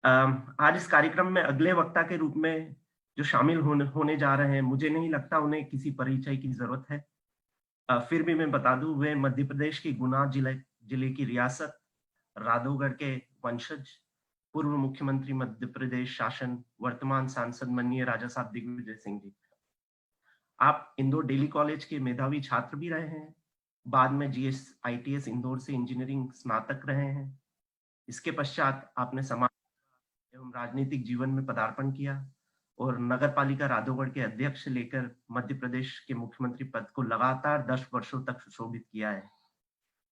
आज इस कार्यक्रम में अगले वक्ता के रूप में जो शामिल होने जा रहे हैं, मुझे नहीं लगता उन्हें किसी परिचय की ज़रूरत है। फिर भी मैं बता दूँ, वे मध्य प्रदेश के गुना जिले जिले की रियासत राधौगढ़ के वंशज, पूर्व मुख्यमंत्री मध्य प्रदेश शासन, वर्तमान सांसद माननीय राजा साहब दिग्विजय सिंह जी। आप इंदौर डेली कॉलेज के मेधावी छात्र भी रहे हैं। बाद में जीएस आईटीएस इंदौर से इंजीनियरिंग स्नातक रहे हैं। इसके पश्चात आपने समाज एवं राजनीतिक जीवन में पदार्पण किया और नगर पालिका राधौगढ़ के अध्यक्ष से लेकर मध्य प्रदेश के मुख्यमंत्री पद को लगातार 10 वर्षों तक सुशोभित किया है।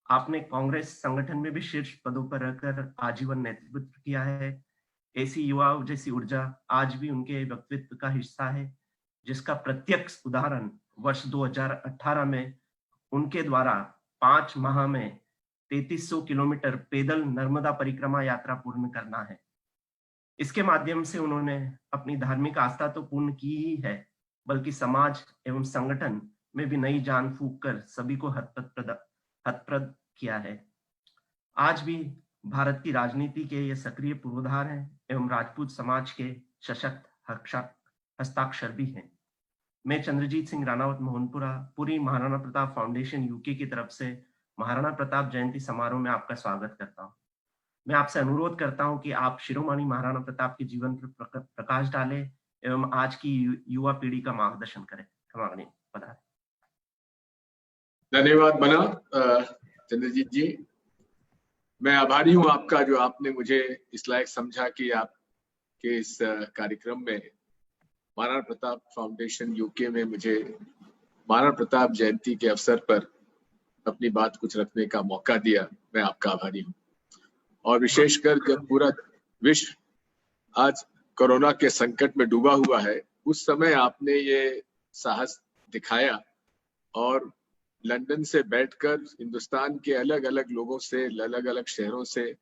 आपने कांग्रेस संगठन में भी शीर्ष पदों पर रहकर आजीवन नेतृत्व किया है। ऐसी युवाओं जैसी ऊर्जा आज भी उनके व्यक्तित्व का हिस्सा है, जिसका प्रत्यक्ष उदाहरण वर्ष 2018 में उनके द्वारा 5 माह में 3300 किलोमीटर पैदल नर्मदा परिक्रमा यात्रा पूर्ण करना है। इसके माध्यम से उन्होंने अपनी धार्मिक आस्था तो पूर्ण की ही है, बल्कि समाज एवं संगठन में भी नई जान फूंक कर सभी को हतप्रद किया है। आज भी भारत की राजनीति के ये सक्रिय पूर्वाधार हैं एवं राजपूत समाज के सशक्त हस्ताक्षर भी हैं। मैं चंद्रजीत सिंह राणावत मोहनपुरा, पूरी महाराणा प्रताप फाउंडेशन यूके की तरफ से महाराणा प्रताप जयंती समारोह में आपका स्वागत करता हूँ। मैं आपसे अनुरोध करता हूं कि आप शिरोमणि महाराणा प्रताप के जीवन पर प्रकाश डालें एवं आज की युवा पीढ़ी का मार्गदर्शन करें। धन्यवाद मना चंद्रजीत जी। मैं आभारी हूं आपका, जो आपने मुझे इस लायक समझा कि आपके इस कार्यक्रम में महाराणा प्रताप फाउंडेशन यूके में मुझे महाराणा प्रताप जयंती के अवसर पर अपनी बात कुछ रखने का मौका दिया। मैं आपका आभारी हूं। और विशेषकर जब पूरा विश्व आज कोरोना के संकट में डूबा हुआ है, उस समय आपने ये साहस दिखाया और लंदन से बैठकर हिंदुस्तान के अलग अलग लोगों से, अलग अलग शहरों से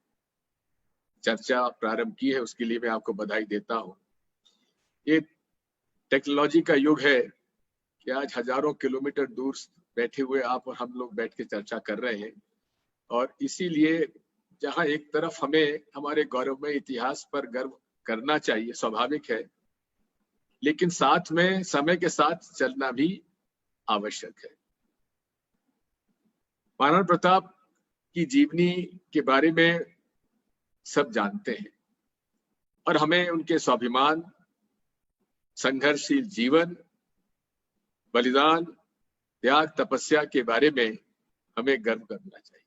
चर्चा प्रारंभ की है। उसके लिए मैं आपको बधाई देता हूं। ये टेक्नोलॉजी का युग है कि आज हजारों किलोमीटर दूर बैठे हुए आप और हम लोग बैठ के चर्चा कर रहे हैं। और इसीलिए जहां एक तरफ हमें हमारे गौरवमय इतिहास पर गर्व करना चाहिए, स्वाभाविक है, लेकिन साथ में समय के साथ चलना भी आवश्यक है। महाराणा प्रताप की जीवनी के बारे में सब जानते हैं और हमें उनके स्वाभिमान, संघर्षशील जीवन, बलिदान, त्याग, तपस्या के बारे में हमें गर्व करना चाहिए।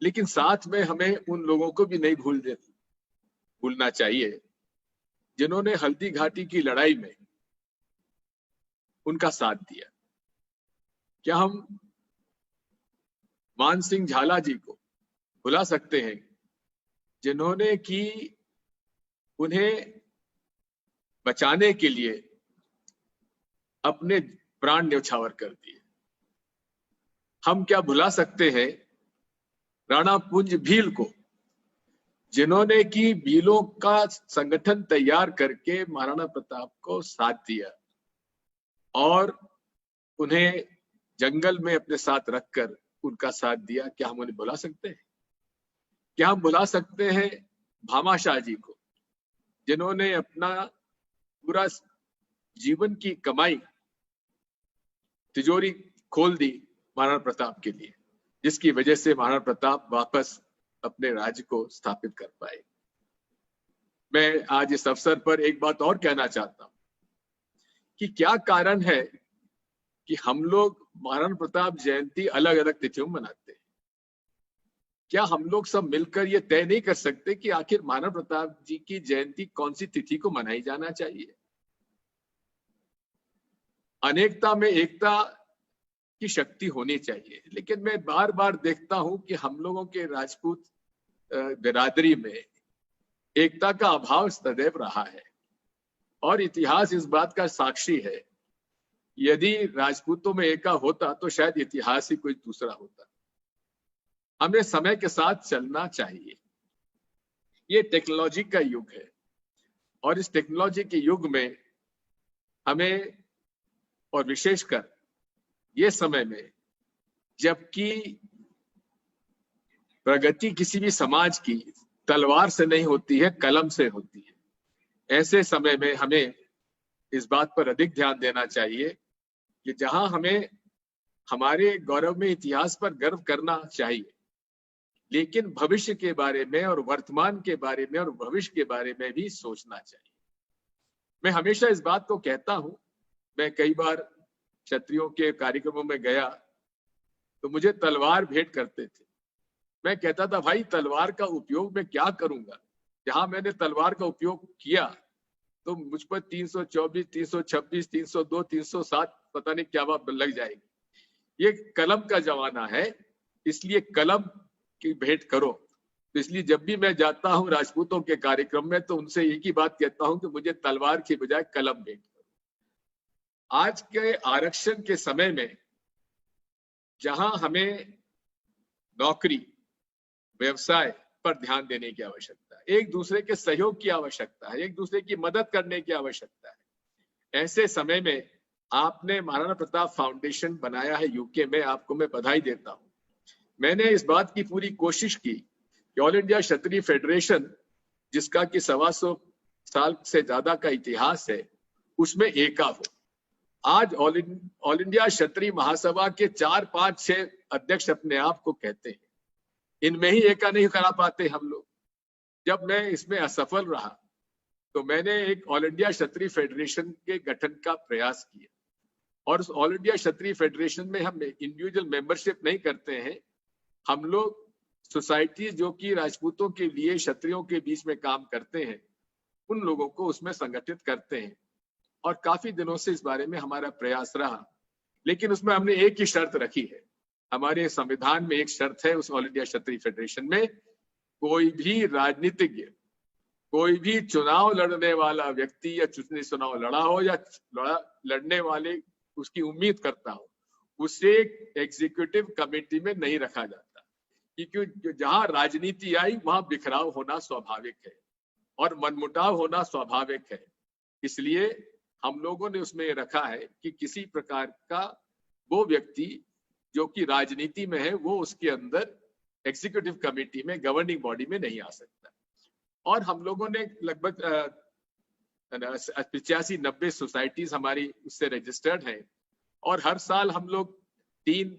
लेकिन साथ में हमें उन लोगों को भी नहीं भूलना चाहिए जिन्होंने हल्दी घाटी की लड़ाई में उनका साथ दिया। क्या हम मान सिंह झाला जी को भुला सकते हैं, जिन्होंने कि उन्हें बचाने के लिए अपने प्राण न्यौछावर कर दिए? हम क्या भुला सकते हैं राणा पुंज भील को, जिन्होंने कि भीलों का संगठन तैयार करके महाराणा प्रताप को साथ दिया और उन्हें जंगल में अपने साथ रखकर उनका साथ दिया? क्या हम उन्हें भुला सकते हैं? क्या हम भुला सकते हैं भामाशाह जी को, जिन्होंने अपना पूरा जीवन की कमाई, तिजोरी खोल दी महाराणा प्रताप के लिए, जिसकी वजह से महाराणा प्रताप वापस अपने राज्य को स्थापित कर पाए। मैं आज इस अवसर पर एक बात और कहना चाहता हूं कि क्या कारण है कि हम लोग महाराणा प्रताप जयंती अलग अलग तिथियों में मनाते हैं? क्या हम लोग सब मिलकर ये तय नहीं कर सकते कि आखिर महाराणा प्रताप जी की जयंती कौन सी तिथि को मनाई जाना चाहिए? अनेकता में एकता की शक्ति होनी चाहिए। लेकिन मैं बार बार देखता हूं कि हम लोगों के राजपूत बिरादरी में एकता का अभाव सदैव रहा है और इतिहास इस बात का साक्षी है। यदि राजपूतों में एकता होता तो शायद इतिहास ही कोई दूसरा होता। हमें समय के साथ चलना चाहिए। ये टेक्नोलॉजी का युग है और इस टेक्नोलॉजी के युग में हमें, और विशेषकर ये समय में जबकि प्रगति किसी भी समाज की तलवार से नहीं होती है, कलम से होती है। ऐसे समय में हमें इस बात पर अधिक ध्यान देना चाहिए कि जहां हमें हमारे गौरवमय इतिहास पर गर्व करना चाहिए, लेकिन भविष्य के बारे में और वर्तमान के बारे में और भविष्य के बारे में भी सोचना चाहिए। मैं हमेशा इस बात को कहता हूं, मैं कई बार क्षत्रियों के कार्यक्रमों में गया तो मुझे तलवार भेंट करते थे। मैं कहता था भाई तलवार का उपयोग मैं क्या करूंगा, जहां मैंने तलवार का उपयोग किया तो मुझ पर 324, 326, 302, 307 पता नहीं क्या बात लग जाएगी। ये कलम का जमाना है, इसलिए कलम की भेंट करो। तो इसलिए जब भी मैं जाता हूं राजपूतों के कार्यक्रम में तो उनसे एक ही बात कहता हूं कि मुझे तलवार की बजाय कलम भेंट करो। आज के आरक्षण के समय में जहां हमें नौकरी, व्यवसाय पर ध्यान देने की आवश्यकता है, एक दूसरे के सहयोग की आवश्यकता है, एक दूसरे की मदद करने की आवश्यकता है, ऐसे समय में आपने महाराणा प्रताप फाउंडेशन बनाया है यूके में, आपको मैं बधाई देता हूं। मैंने इस बात की पूरी कोशिश की कि ऑल इंडिया क्षत्रिय फेडरेशन, जिसका कि 125 साल से ज्यादा का इतिहास है, उसमें एका हो। आज ऑल इंडिया क्षत्रिय महासभा के 4, 5, 6 अध्यक्ष अपने आप को कहते हैं, इनमें ही एका नहीं करा पाते हम लोग। जब मैं इसमें असफल रहा तो मैंने एक ऑल इंडिया क्षत्रिय फेडरेशन के गठन का प्रयास किया, और उस ऑल इंडिया क्षत्रिय फेडरेशन में हम इंडिविजुअल मेंबरशिप नहीं करते हैं, हम लोग सोसाइटी जो कि राजपूतों के लिए, क्षत्रियों के बीच में काम करते हैं, उन लोगों को उसमें संगठित करते हैं। और काफी दिनों से इस बारे में हमारा प्रयास रहा, लेकिन उसमें हमने एक ही शर्त रखी है। हमारे संविधान में एक शर्त है उस ऑल इंडिया क्षत्रिय फेडरेशन में, कोई भी राजनीतिज्ञ, कोई भी चुनाव लड़ने वाला व्यक्ति या चुनाव लड़ा हो या लड़ने वाले उसकी उम्मीद करता हो, उसे एग्जीक्यूटिव कमेटी में नहीं रखा जाता, क्योंकि जहां राजनीति आई वहां बिखराव होना स्वाभाविक है और मनमुटाव होना स्वाभाविक है। इसलिए हम लोगों ने उसमें रखा है कि किसी प्रकार का वो व्यक्ति जो कि राजनीति में है वो उसके अंदर एग्जीक्यूटिव कमेटी में, गवर्निंग बॉडी में नहीं आ सकता। और हम लोगों ने लगभग 85-90 सोसाइटीज हमारी उससे रजिस्टर्ड हैं, और हर साल हम लोग 3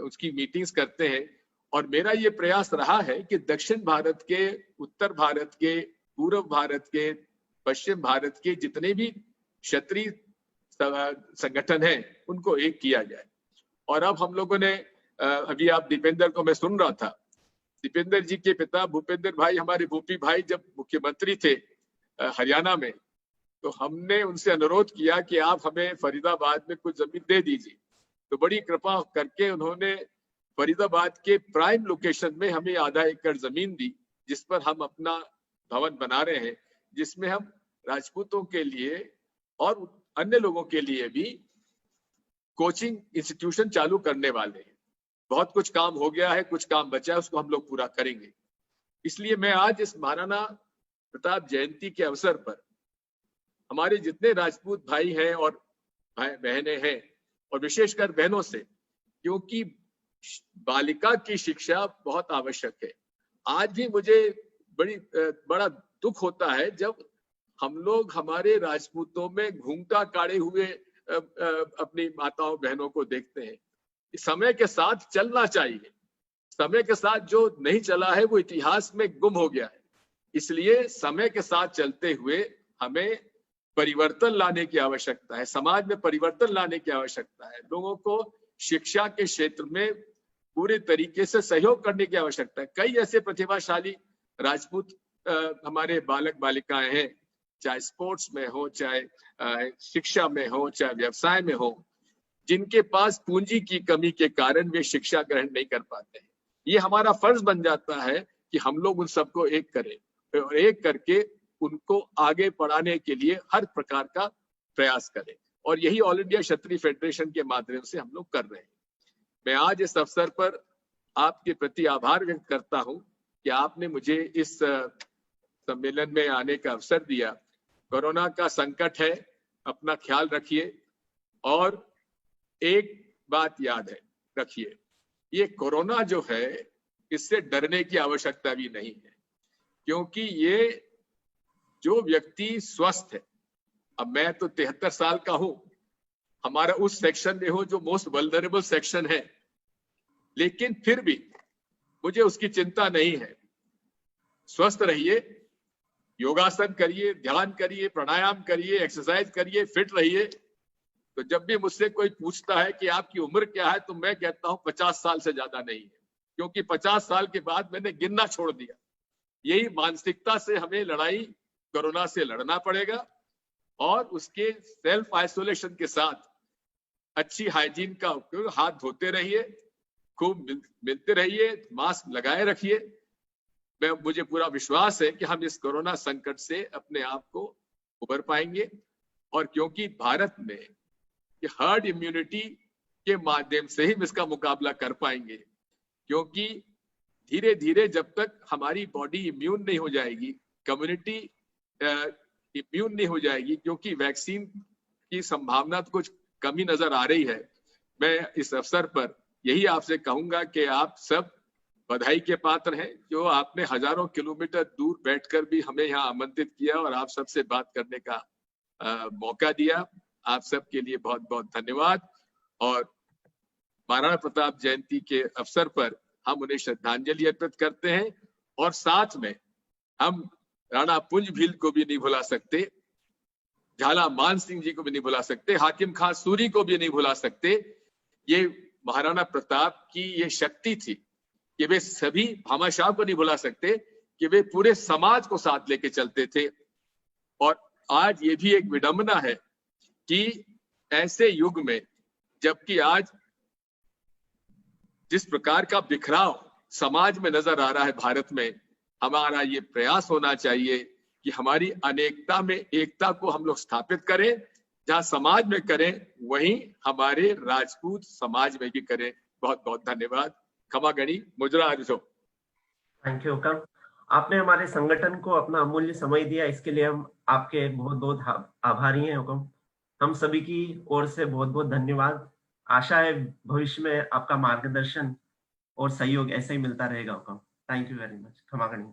उसकी मीटिंग्स करते हैं। और मेरा ये प्रयास रहा है कि दक्षिण भारत के, उत्तर भारत के, पूर्व भारत के, पश्चिम भारत के जितने भी क्षत्रिय संगठन हैं उनको एक किया जाए। और अब हम लोगों ने, अभी आप दीपेंद्र को मैं सुन रहा था, दीपेंद्र जी के पिता भूपेंद्र भाई, हमारे भूपी भाई जब मुख्यमंत्री थे हरियाणा में, तो हमने उनसे अनुरोध किया कि आप हमें फरीदाबाद में कुछ जमीन दे दीजिए। तो बड़ी कृपा करके उन्होंने फरीदाबाद के प्राइम लोकेशन में हमें आधा एकड़ जमीन दी, जिस पर हम अपना भवन बना रहे हैं, जिसमें हम राजपूतों के लिए और अन्य लोगों के लिए भी कोचिंग इंस्टीट्यूशन चालू करने वाले हैं। बहुत कुछ काम हो गया है, कुछ काम बचा है, उसको हम लोग पूरा करेंगे। इसलिए मैं आज इस महाराणा प्रताप जयंती के अवसर पर हमारे जितने राजपूत भाई हैं और बहनें हैं, और विशेषकर बहनों से, क्योंकि बालिका की शिक्षा बहुत आवश्यक है। आज भी मुझे बड़ा दुख होता है जब हम लोग हमारे राजपूतों में घूंघटा काढ़े हुए अपनी माताओं बहनों को देखते हैं। समय के साथ चलना चाहिए, समय के साथ जो नहीं चला है वो इतिहास में गुम हो गया है। इसलिए समय के साथ चलते हुए हमें परिवर्तन लाने की आवश्यकता है, समाज में परिवर्तन लाने की आवश्यकता है, लोगों को शिक्षा के क्षेत्र में पूरे तरीके से सहयोग करने की आवश्यकता है। कई ऐसे प्रतिभाशाली राजपूत हमारे बालक बालिकाएं हैं, चाहे स्पोर्ट्स में हो, चाहे शिक्षा में हो, चाहे व्यवसाय में हो, जिनके पास पूंजी की कमी के कारण वे शिक्षा ग्रहण नहीं कर पाते हैं। ये हमारा फर्ज बन जाता है कि हम लोग उन सबको एक करें और एक करके उनको आगे बढ़ाने के लिए हर प्रकार का प्रयास करें, और यही ऑल इंडिया क्षत्रिय फेडरेशन के माध्यम से हम लोग कर रहे हैं। मैं आज इस अवसर पर आपके प्रति आभार व्यक्त करता हूं कि आपने मुझे इस सम्मेलन में आने का अवसर दिया। कोरोना का संकट है, अपना ख्याल रखिए, और एक बात याद है रखिए, ये कोरोना जो है इससे डरने की आवश्यकता भी नहीं है। क्योंकि ये जो व्यक्ति स्वस्थ है, अब मैं तो 73 साल का हूं, हमारा उस सेक्शन में हो जो मोस्ट वल्नरेबल सेक्शन है, लेकिन फिर भी मुझे उसकी चिंता नहीं है। स्वस्थ रहिए, योगासन करिए, ध्यान करिए, प्राणायाम करिए, एक्सरसाइज करिए, फिट रहिए। तो जब भी मुझसे कोई पूछता है कि आपकी उम्र क्या है, तो मैं कहता हूं 50 साल से ज्यादा नहीं है, क्योंकि 50 साल के बाद मैंने गिनना छोड़ दिया। यही मानसिकता से हमें लड़ाई कोरोना से लड़ना पड़ेगा, और उसके सेल्फ आइसोलेशन के साथ अच्छी हाइजीन का उपयोग, हाथ धोते रहिए, खूब मिलते रहिए, मास्क लगाए रखिए। मुझे पूरा विश्वास है कि हम इस कोरोना संकट से अपने आप को उबर पाएंगे, और क्योंकि भारत में हर्ड इम्यूनिटी के माध्यम से ही हम इसका मुकाबला कर पाएंगे, क्योंकि धीरे धीरे जब तक हमारी बॉडी इम्यून नहीं हो जाएगी, कम्युनिटी इम्यून नहीं हो जाएगी, क्योंकि वैक्सीन की संभावना तो कुछ कमी नजर आ रही है। मैं इस अवसर पर यही आपसे कहूंगा कि आप सब बधाई के पात्र हैं, जो आपने हजारों किलोमीटर दूर बैठकर भी हमें यहाँ आमंत्रित किया और आप सबसे बात करने का मौका दिया। आप सबके लिए बहुत बहुत धन्यवाद। और महाराणा प्रताप जयंती के अवसर पर हम उन्हें श्रद्धांजलि अर्पित करते हैं, और साथ में हम राणा पुंज भील को भी नहीं भुला सकते, झाला मान सिंह जी को भी नहीं भुला सकते, हाकिम खां सूरी को भी नहीं भुला सकते। ये महाराणा प्रताप की ये शक्ति थी कि वे सभी, भामाशाह को नहीं भुला सकते कि वे पूरे समाज को साथ लेके चलते थे। और आज ये भी एक विडंबना है कि ऐसे युग में, जबकि आज जिस प्रकार का बिखराव समाज में नजर आ रहा है भारत में, हमारा ये प्रयास होना चाहिए कि हमारी अनेकता में एकता को हम लोग स्थापित करें। जहां समाज में करें, वहीं हमारे राजपूत समाज में भी करें। बहुत बहुत धन्यवाद। खमा गणी मुजरा आजो। थैंक यू हुकम। आपने हमारे संगठन को अपना अमूल्य समय दिया, इसके लिए हम आपके बहुत बहुत आभारी हैं हुकम। हम सभी की ओर से बहुत बहुत धन्यवाद। आशा है भविष्य में आपका मार्गदर्शन और सहयोग ऐसे ही मिलता रहेगा हुकम। Thank you very much. खमा गणी।